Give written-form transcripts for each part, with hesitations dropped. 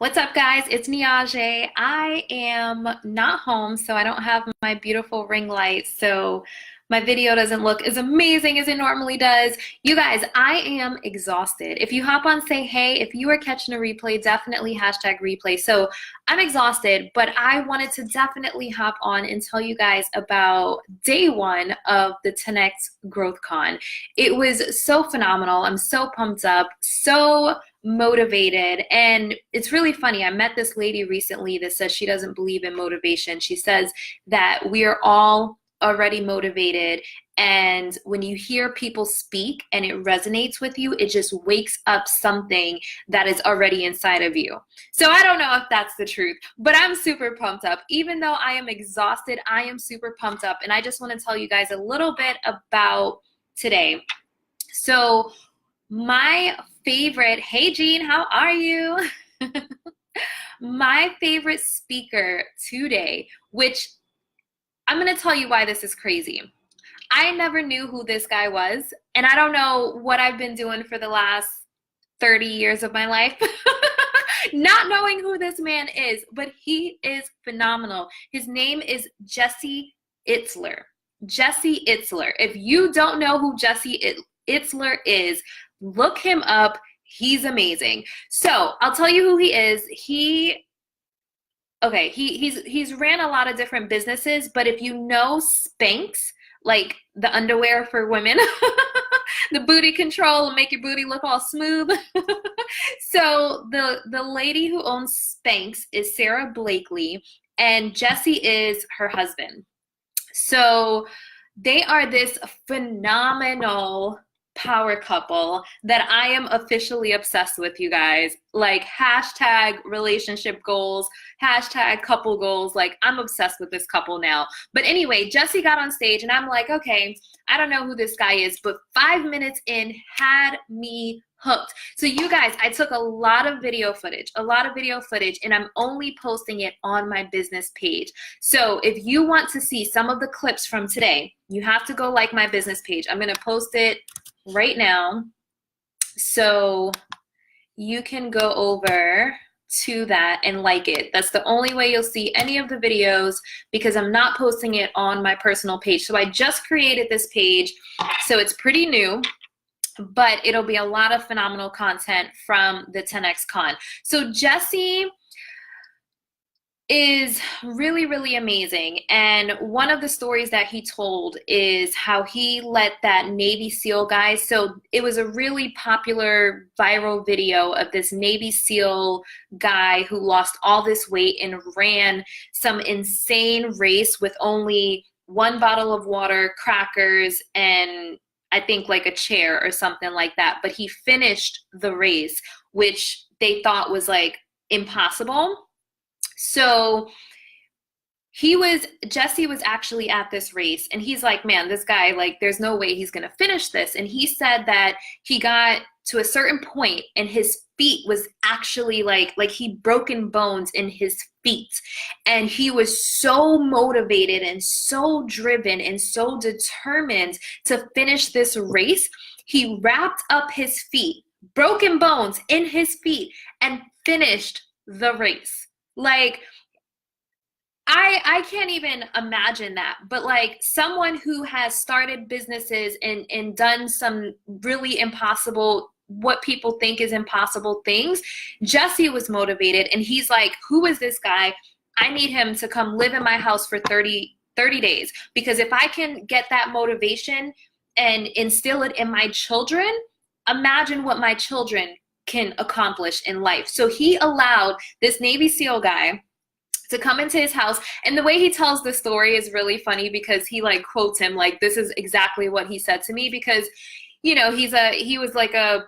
What's up, guys? It's Niajae. I am not home, so I don't have my beautiful ring light, so my video doesn't look as amazing as it normally does. You guys, I am exhausted. If you hop on Say Hey, if you are catching a replay, definitely hashtag replay. So I'm exhausted, but I wanted to definitely hop on and tell you guys about day one of the 10X Growth Con. It was so phenomenal. I'm so pumped up, so motivated. And it's really funny. I met this lady recently that says she doesn't believe in motivation. She says that we are all already motivated. And when you hear people speak and it resonates with you, it just wakes up something that is already inside of you. So I don't know if that's the truth, but I'm super pumped up. Even though I am exhausted, I am super pumped up. And I just want to tell you guys a little bit about today. So my favorite, hey Jean, how are you? My favorite speaker today, which I'm going to tell you why this is crazy. I never knew who this guy was, and I don't know what I've been doing for the last 30 years of my life, not knowing who this man is, but he is phenomenal. His name is Jesse Itzler. Jesse Itzler. If you don't know who Jesse Itzler is, look him up. He's amazing. So I'll tell you who he is. He's ran a lot of different businesses, but if you know Spanx, like the underwear for women, the booty control and make your booty look all smooth. So the lady who owns Spanx is Sarah Blakely, and Jesse is her husband. So they are this phenomenal power couple that I am officially obsessed with, you guys. Like hashtag relationship goals, hashtag couple goals. Like I'm obsessed with this couple now. But anyway, Jesse got on stage and I'm like, okay, I don't know who this guy is, but 5 minutes in had me hooked. So you guys, I took a lot of video footage, and I'm only posting it on my business page. So if you want to see some of the clips from today, you have to go like my business page. I'm going to post it right now. So you can go over to that and like it. That's the only way you'll see any of the videos, because I'm not posting it on my personal page. So I just created this page, so it's pretty new, but it'll be a lot of phenomenal content from the 10X Con. So Jesse is really, really amazing. And one of the stories that he told is how he let that Navy SEAL guy, so it was a really popular viral video of this Navy SEAL guy who lost all this weight and ran some insane race with only one bottle of water, crackers, and I think like a chair or something like that. But he finished the race, which they thought was like impossible. So Jesse was actually at this race, and he's like, man, this guy, like, there's no way he's going to finish this. And he said that he got to a certain point and his feet was actually like he'd broken bones in his feet. And he was so motivated and so driven and so determined to finish this race. He wrapped up his feet, broken bones in his feet, and finished the race. Like, I can't even imagine that. But like someone who has started businesses and done some really impossible, what people think is impossible things, Jesse was motivated, and he's like, who is this guy? I need him to come live in my house for 30 days, because if I can get that motivation and instill it in my children, imagine what my children can accomplish in life. So he allowed this Navy SEAL guy to come into his house, and the way he tells the story is really funny, because he like quotes him like, this is exactly what he said to me, because you know he was like a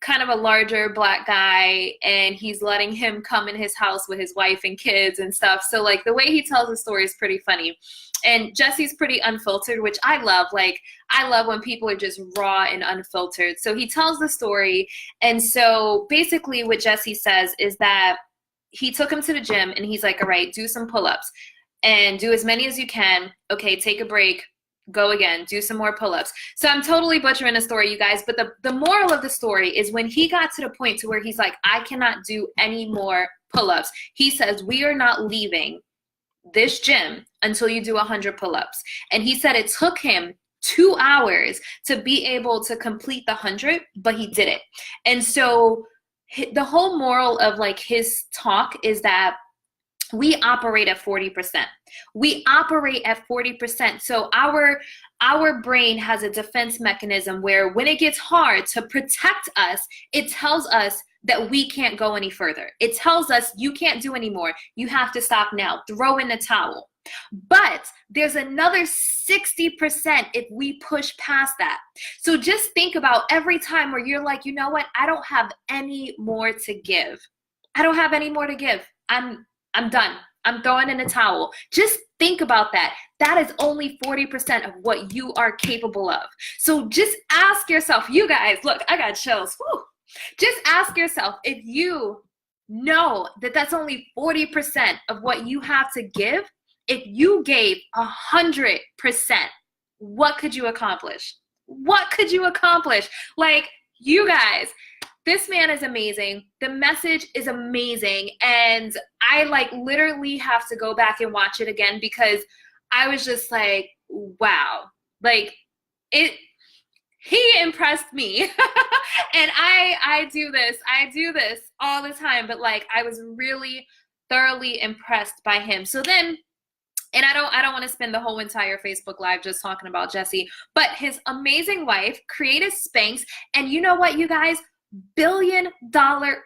kind of a larger black guy, and he's letting him come in his house with his wife and kids and stuff. So like the way he tells the story is pretty funny. And Jesse's pretty unfiltered, which I love. Like, I love when people are just raw and unfiltered. So he tells the story. And so basically what Jesse says is that he took him to the gym, and he's like, all right, do some pull-ups and do as many as you can. Okay, take a break, go again, do some more pull-ups. So I'm totally butchering the story, you guys, but the moral of the story is when he got to the point to where he's like, I cannot do any more pull-ups. He says, we are not leaving this gym until you do 100 pull-ups. And he said it took him 2 hours to be able to complete the 100, but he did it. And so the whole moral of like his talk is that we operate at 40%. We operate at 40%. So our brain has a defense mechanism where when it gets hard to protect us, it tells us that we can't go any further. It tells us you can't do anymore. You have to stop now. Throw in the towel. But there's another 60% if we push past that. So just think about every time where you're like, you know what? I don't have any more to give. I don't have any more to give. I'm done. I'm throwing in a towel. Just think about that. That is only 40% of what you are capable of. So just ask yourself, you guys, look, I got chills. Woo. Just ask yourself if you know that that's only 40% of what you have to give. If you gave 100%, what could you accomplish? What could you accomplish? Like, you guys, this man is amazing. The message is amazing. And I like literally have to go back and watch it again because I was just like, wow. Like he impressed me. And I do this all the time, but like I was really thoroughly impressed by him. So then, and I don't want to spend the whole entire Facebook Live just talking about Jesse, but his amazing wife created Spanx. And you know what, you guys? $1 billion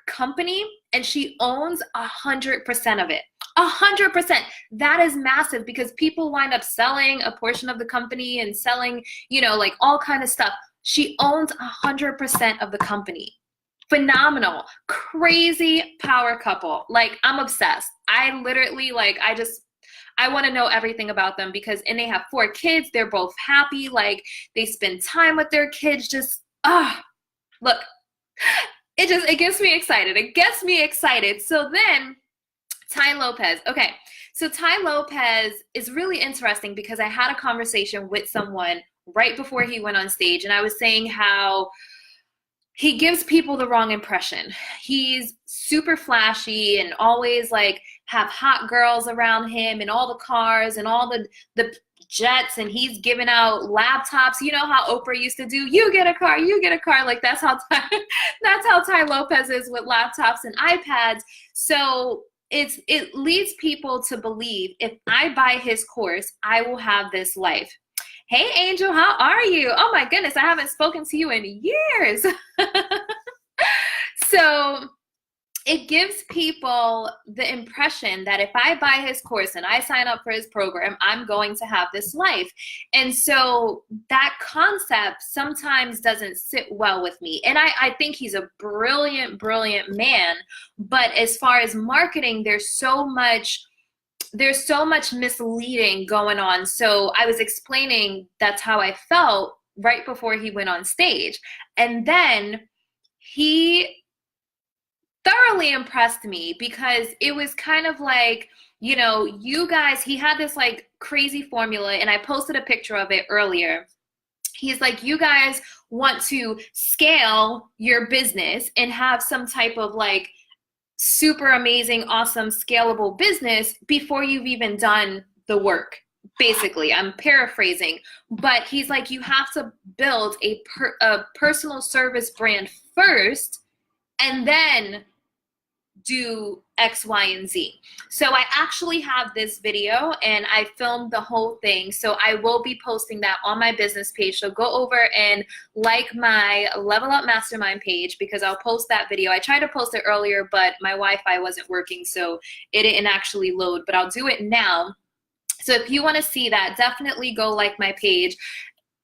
company, and she owns 100% of it. 100%. That is massive because people wind up selling a portion of the company and selling, you know, like all kind of stuff. She owns 100% of the company. Phenomenal. Crazy power couple. Like, I'm obsessed. I literally, like, I want to know everything about them because, and they have 4 kids. They're both happy. Like, they spend time with their kids. Just, look, it gets me excited. It gets me excited. So then, Tai Lopez. Okay, so Tai Lopez is really interesting because I had a conversation with someone right before he went on stage, and I was saying how he gives people the wrong impression. He's super flashy and always like have hot girls around him and all the cars and all the jets, and he's giving out laptops. You know how Oprah used to do, you get a car, you get a car. Like that's how Tai Lopez is with laptops and iPads. So it leads people to believe if I buy his course, I will have this life. Hey, Angel, how are you? Oh my goodness, I haven't spoken to you in years. So it gives people the impression that if I buy his course and I sign up for his program, I'm going to have this life. And so that concept sometimes doesn't sit well with me. And I think he's a brilliant, brilliant man. But as far as marketing, there's so much misleading going on. So I was explaining that's how I felt right before he went on stage. And then he thoroughly impressed me because it was kind of like, you know, you guys, he had this like crazy formula, and I posted a picture of it earlier. He's like, you guys want to scale your business and have some type of like super amazing, awesome, scalable business before you've even done the work. Basically, I'm paraphrasing, but he's like, you have to build a personal service brand first and then do X, Y, and Z. So I actually have this video and I filmed the whole thing. So I will be posting that on my business page. So go over and like my Level Up Mastermind page because I'll post that video. I tried to post it earlier, but my Wi-Fi wasn't working, so it didn't actually load, but I'll do it now. So if you want to see that, definitely go like my page.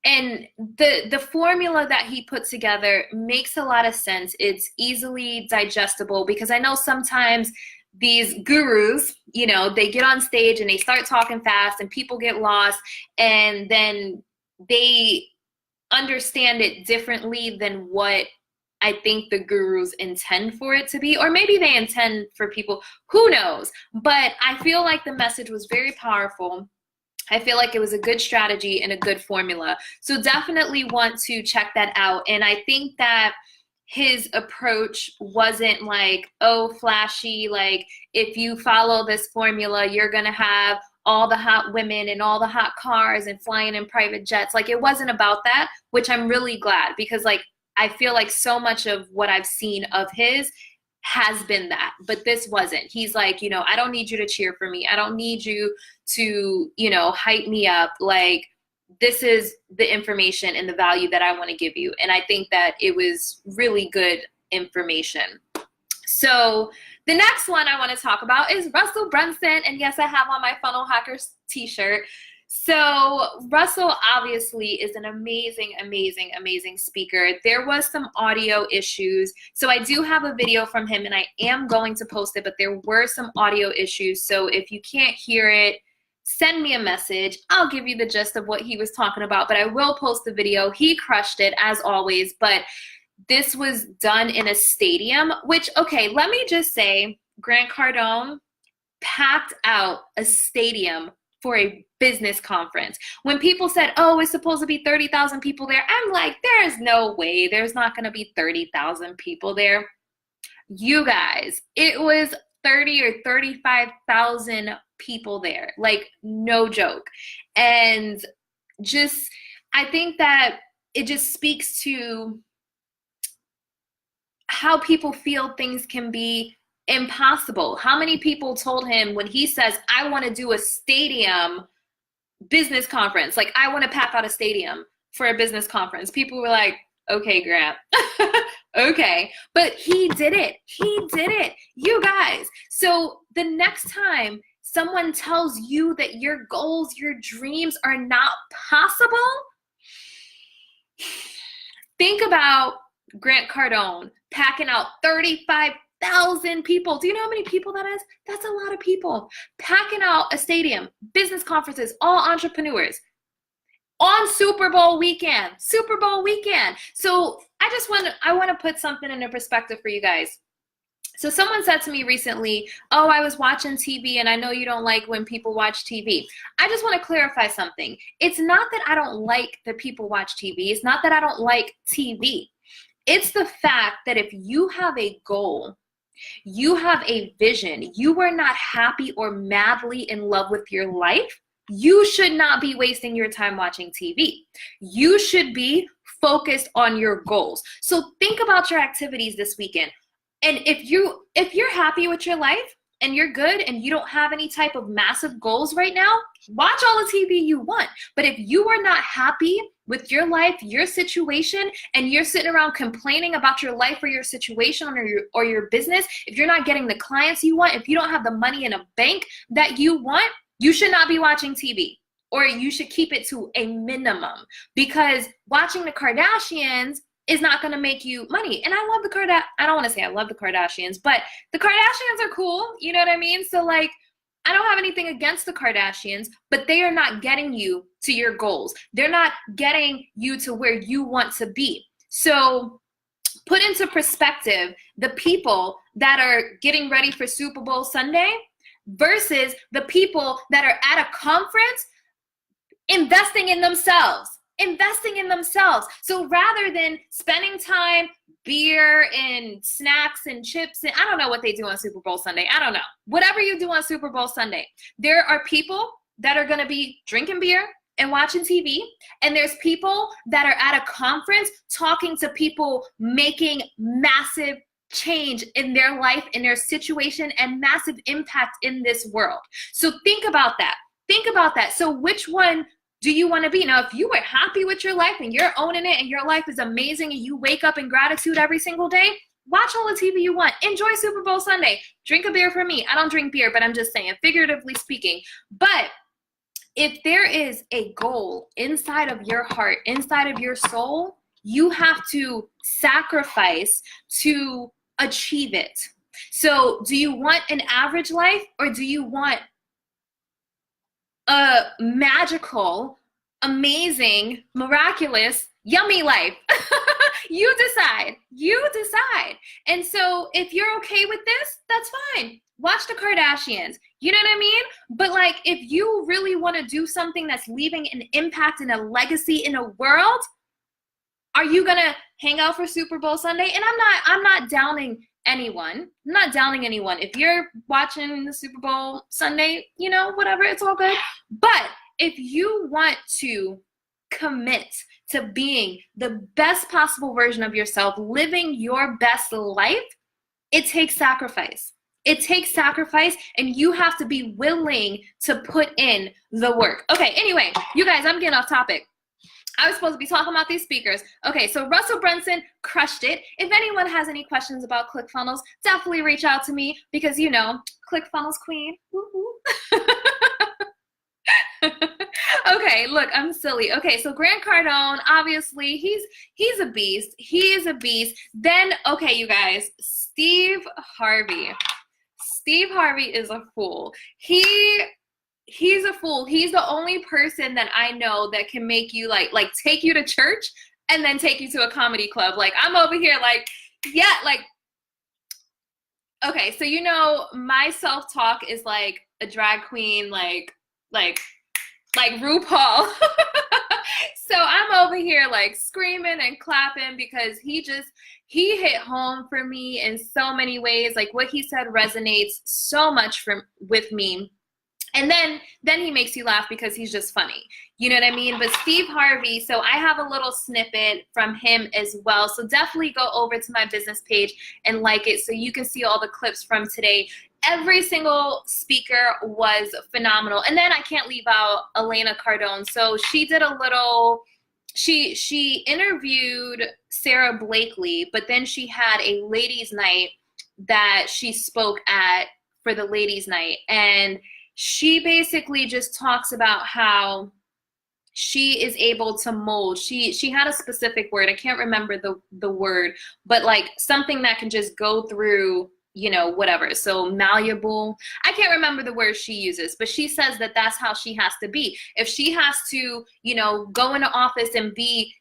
And the formula that he put together makes a lot of sense. It's easily digestible because I know sometimes these gurus, you know, they get on stage and they start talking fast and people get lost, and then they understand it differently than what I think the gurus intend for it to be, or maybe they intend for people, who knows? But I feel like the message was very powerful. I feel like it was a good strategy and a good formula. So definitely want to check that out. And I think that his approach wasn't like, oh, flashy, like if you follow this formula, you're going to have all the hot women and all the hot cars and flying in private jets. Like it wasn't about that, which I'm really glad, because like I feel like so much of what I've seen of his has been that, but this wasn't. He's like, you know, I don't need you to cheer for me. I don't need you to, you know, hype me up. Like, this is the information and the value that I want to give you. And I think that it was really good information. So the next one I want to talk about is Russell Brunson. And yes, I have on my Funnel Hackers t-shirt. So Russell obviously is an amazing, amazing, amazing speaker. There was some audio issues. So I do have a video from him and I am going to post it, but there were some audio issues. So if you can't hear it, send me a message. I'll give you the gist of what he was talking about, but I will post the video. He crushed it as always, but this was done in a stadium, which, okay, let me just say, Grant Cardone packed out a stadium for a business conference. When people said, oh, it's supposed to be 30,000 people there, I'm like, there's no way there's not going to be 30,000 people there. You guys, it was 30 or 35,000 people there, like no joke. And just, I think that it just speaks to how people feel things can be impossible. How many people told him when he says, I want to do a stadium business conference, like I want to pack out a stadium for a business conference, people were like, okay, Grant. Okay, but he did it. He did it, you guys. So the next time someone tells you that your goals, your dreams are not possible, think about Grant Cardone packing out 35,000 people. Do you know how many people that is? That's a lot of people. Packing out a stadium, business conferences, all entrepreneurs on Super Bowl weekend. Super Bowl weekend. So I want to put something into perspective for you guys. So someone said to me recently, oh, I was watching TV and I know you don't like when people watch TV. I just want to clarify something. It's not that I don't like that people watch TV. It's not that I don't like TV. It's the fact that if you have a goal, you have a vision, you are not happy or madly in love with your life, you should not be wasting your time watching TV. You should be focused on your goals. So think about your activities this weekend. And if you're happy with your life and you're good and you don't have any type of massive goals right now, watch all the TV you want. But if you are not happy with your life, your situation, and you're sitting around complaining about your life or your situation or your business, if you're not getting the clients you want, if you don't have the money in a bank that you want, you should not be watching TV, or you should keep it to a minimum, because watching the Kardashians is not going to make you money. And I love the I don't want to say I love the Kardashians, but the Kardashians are cool. You know what I mean? So like, I don't have anything against the Kardashians, but they are not getting you to your goals. They're not getting you to where you want to be. So put into perspective the people that are getting ready for Super Bowl Sunday versus the people that are at a conference investing in themselves. So rather than spending time, beer and snacks and chips, and I don't know what they do on Super Bowl Sunday. I don't know. Whatever you do on Super Bowl Sunday, there are people that are going to be drinking beer and watching TV, and there's people that are at a conference talking to people making massive change in their life, in their situation, and massive impact in this world. So think about that. So which one do you want to be? Now, if you are happy with your life and you're owning it and your life is amazing and you wake up in gratitude every single day, watch all the TV you want. Enjoy Super Bowl Sunday. Drink a beer for me. I don't drink beer, but I'm just saying, figuratively speaking. But if there is a goal inside of your heart, inside of your soul, you have to sacrifice to achieve it. So do you want an average life, or do you want a magical, amazing, miraculous, yummy life? You decide. You decide. And so if you're okay with this, that's fine. Watch the Kardashians. You know what I mean? But like, if you really want to do something that's leaving an impact and a legacy in a world, are you gonna hang out for Super Bowl Sunday? And I'm not downing anyone. I'm not downing anyone. If you're watching the Super Bowl Sunday, you know, whatever, it's all good. But if you want to commit to being the best possible version of yourself, living your best life, it takes sacrifice. It takes sacrifice, and you have to be willing to put in the work. Okay, anyway, you guys, I'm getting off topic. I was supposed to be talking about these speakers. Okay, so Russell Brunson crushed it. If anyone has any questions about ClickFunnels, definitely reach out to me because, you know, ClickFunnels queen. Woo-hoo. Okay, look, I'm silly. Okay, so Grant Cardone, obviously, he's a beast. He is a beast. Then, okay, you guys, Steve Harvey. Steve Harvey is a fool. He's a fool. He's the only person that I know that can make you like take you to church and then take you to a comedy club. Like, I'm over here like, yeah, like, okay, so you know, my self-talk is like a drag queen, like RuPaul. So I'm over here like screaming and clapping because he hit home for me in so many ways. Like, what he said resonates so much with me. And then he makes you laugh because he's just funny. You know what I mean? But Steve Harvey, so I have a little snippet from him as well. So definitely go over to my business page and like it so you can see all the clips from today. Every single speaker was phenomenal. And then I can't leave out Elena Cardone. So she did a little, she interviewed Sarah Blakely, but then she had a ladies' night that she spoke at for the ladies' night. And she basically just talks about how she is able to mold. She had a specific word. I can't remember the word, but like something that can just go through, you know, whatever. So malleable. I can't remember the word she uses, but she says that that's how she has to be. If she has to, you know, go into office and be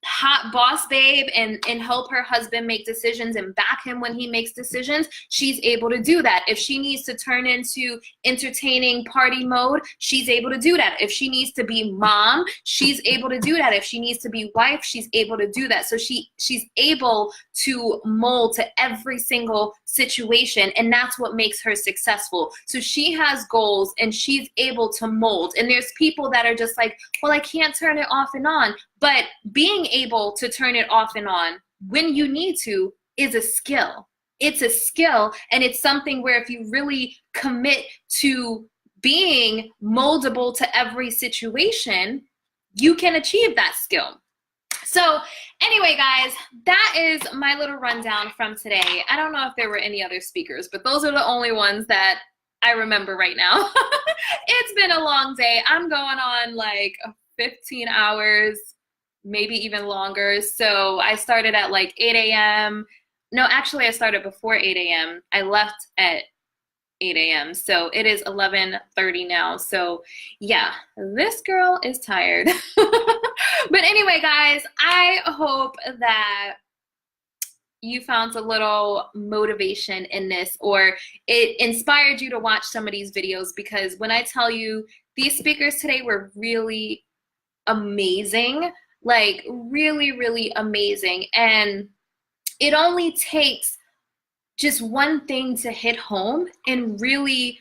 hot boss babe and help her husband make decisions and back him when he makes decisions, she's able to do that. If she needs to turn into entertaining party mode, she's able to do that. If she needs to be mom, she's able to do that. If she needs to be wife, she's able to do that. So she's able to mold to every single situation, and that's what makes her successful. So she has goals and she's able to mold. And there's people that are just like, well, I can't turn it off and on. But being able to turn it off and on when you need to is a skill. It's a skill, and it's something where if you really commit to being moldable to every situation, you can achieve that skill. So anyway, guys, that is my little rundown from today. I don't know if there were any other speakers, but those are the only ones that I remember right now. It's been a long day. I'm going on like 15 hours. Maybe even longer. So I started at like 8 a.m. No, actually I started before 8 a.m. I left at 8 a.m. So it is 11:30 now. So yeah, this girl is tired. But anyway, guys, I hope that you found a little motivation in this, or it inspired you to watch some of these videos, because when I tell you, these speakers today were really amazing. Like really, really amazing. And it only takes just one thing to hit home and really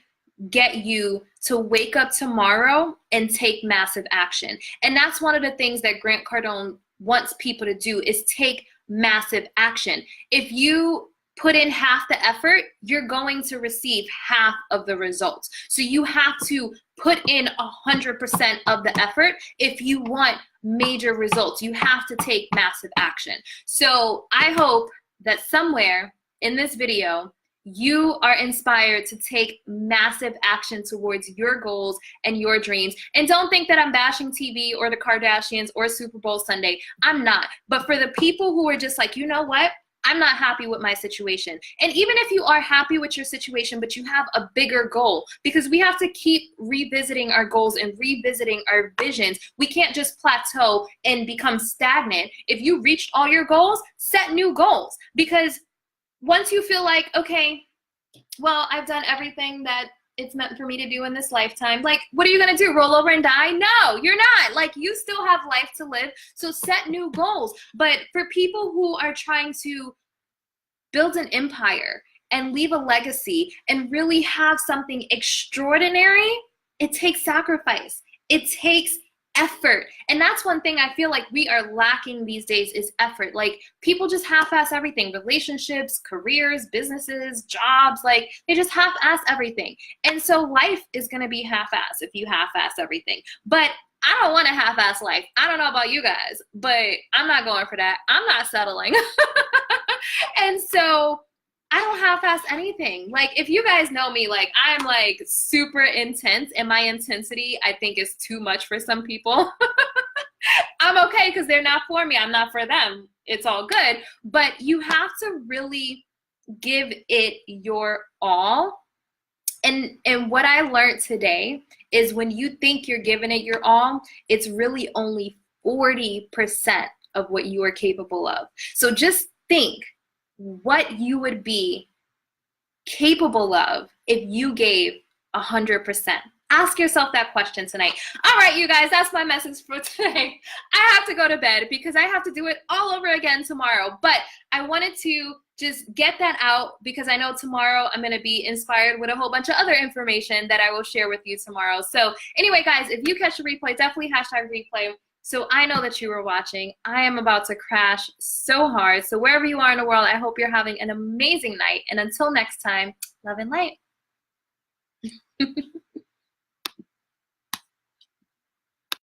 get you to wake up tomorrow and take massive action. And that's one of the things that Grant Cardone wants people to do, is take massive action. If you put in half the effort, you're going to receive half of the results. So you have to put in 100% of the effort if you want major results. You have to take massive action. So I hope that somewhere in this video, you are inspired to take massive action towards your goals and your dreams. And don't think that I'm bashing TV or the Kardashians or Super Bowl Sunday. I'm not. But for the people who are just like, you know what? I'm not happy with my situation. And even if you are happy with your situation, but you have a bigger goal, because we have to keep revisiting our goals and revisiting our visions. We can't just plateau and become stagnant. If you reached all your goals, set new goals. Because once you feel like, okay, well, I've done everything that it's meant for me to do in this lifetime. Like, what are you going to do? Roll over and die? No, you're not. Like, you still have life to live. So set new goals. But for people who are trying to build an empire and leave a legacy and really have something extraordinary, it takes sacrifice. It takes effort. And that's one thing I feel like we are lacking these days is effort. Like, people just half-ass everything. Relationships, careers, businesses, jobs, like they just half-ass everything. And so life is going to be half-ass if you half-ass everything. But I don't want a half-ass life. I don't know about you guys, but I'm not going for that. I'm not settling. And so I don't half-ass anything. Like, if you guys know me, like, I'm like super intense, and my intensity I think is too much for some people. I'm okay because they're not for me. I'm not for them. It's all good. But you have to really give it your all. And what I learned today is when you think you're giving it your all, it's really only 40% of what you are capable of. So just think what you would be capable of if you gave 100%. Ask yourself that question tonight. All right, you guys, that's my message for today. I have to go to bed because I have to do it all over again tomorrow. But I wanted to just get that out because I know tomorrow I'm going to be inspired with a whole bunch of other information that I will share with you tomorrow. So anyway, guys, if you catch the replay, definitely hashtag replay. So I know that you were watching. I am about to crash so hard. So wherever you are in the world, I hope you're having an amazing night. And until next time, love and light.